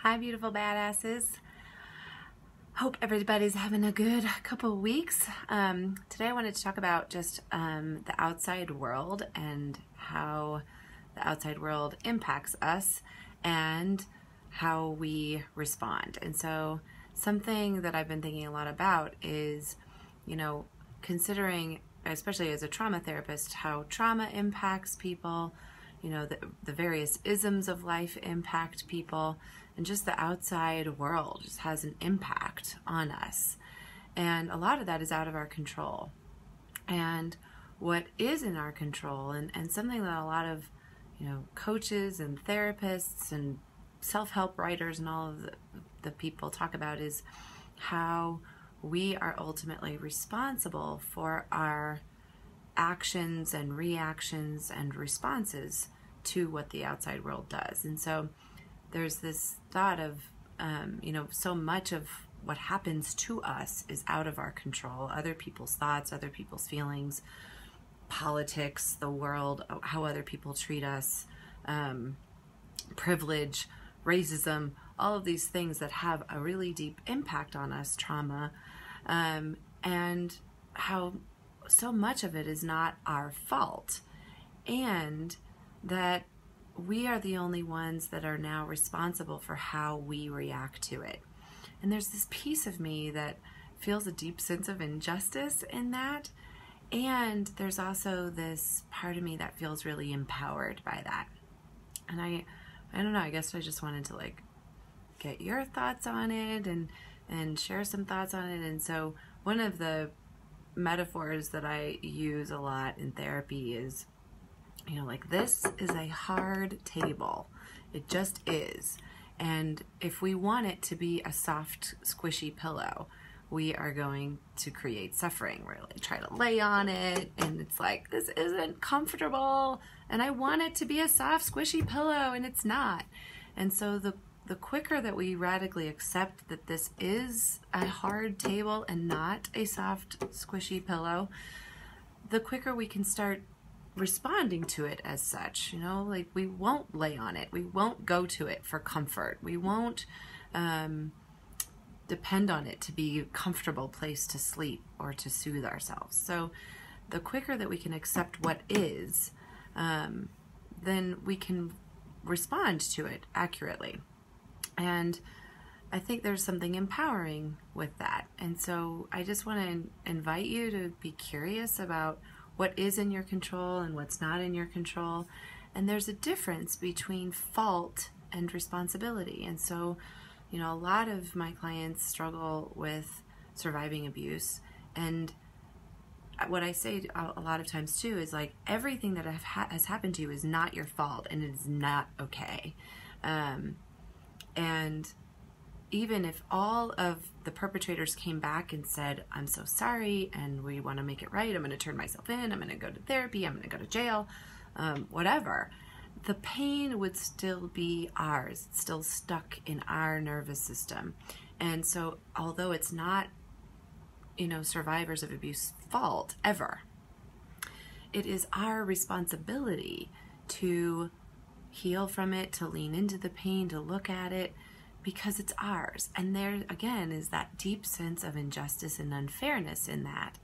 Hi, beautiful badasses. Hope everybody's having a good couple of weeks. Today I wanted to talk about just the outside world and how the outside world impacts us and how we respond. And so something that I've been thinking a lot about is, considering, especially as a trauma therapist, how trauma impacts people, the various isms of life impact people, and just the outside world just has an impact on us. And a lot of that is out of our control. And what is in our control, and something that a lot of, coaches and therapists and self-help writers and all of the people talk about, is how we are ultimately responsible for our actions and reactions and responses to what the outside world does. And so there's this thought of, so much of what happens to us is out of our control. Other people's thoughts, other people's feelings, politics, the world, how other people treat us, privilege, racism, all of these things that have a really deep impact on us, trauma, and how so much of it is not our fault, and that we are the only ones that are now responsible for how we react to it. And there's this piece of me that feels a deep sense of injustice in that, and there's also this part of me that feels really empowered by that. And I don't know, I guess I just wanted to get your thoughts on it and share some thoughts on it. And so one of the metaphors that I use a lot in therapy is, this is a hard table. It just is. And if we want it to be a soft, squishy pillow, we are going to create suffering. We're try to lay on it, and it's like, this isn't comfortable, and I want it to be a soft, squishy pillow, and it's not. And so the quicker that we radically accept that this is a hard table and not a soft, squishy pillow, the quicker we can start responding to it as such. We won't lay on it. We won't go to it for comfort. We won't depend on it to be a comfortable place to sleep or to soothe ourselves. So the quicker that we can accept what is, then we can respond to it accurately. And I think there's something empowering with that. And so I just want to invite you to be curious about what is in your control and what's not in your control. And there's a difference between fault and responsibility. And so, a lot of my clients struggle with surviving abuse. And what I say a lot of times too is everything that has happened to you is not your fault, and it is not okay. And even if all of the perpetrators came back and said, I'm so sorry, and we want to make it right, I'm going to turn myself in, I'm going to go to therapy, I'm going to go to jail, whatever, the pain would still be ours. It's still stuck in our nervous system. And so although it's not, survivors of abuse fault ever, it is our responsibility to heal from it, to lean into the pain, to look at it, because it's ours. And there again is that deep sense of injustice and unfairness in that.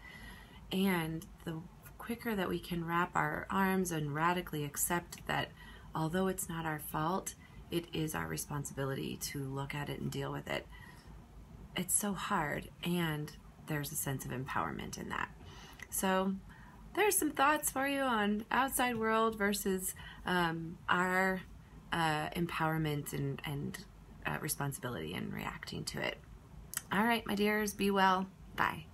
And the quicker that we can wrap our arms and radically accept that although it's not our fault, it is our responsibility to look at it and deal with it. It's so hard, and there's a sense of empowerment in that. So there's some thoughts for you on outside world versus our empowerment and responsibility in reacting to it. All right, my dears, be well. Bye.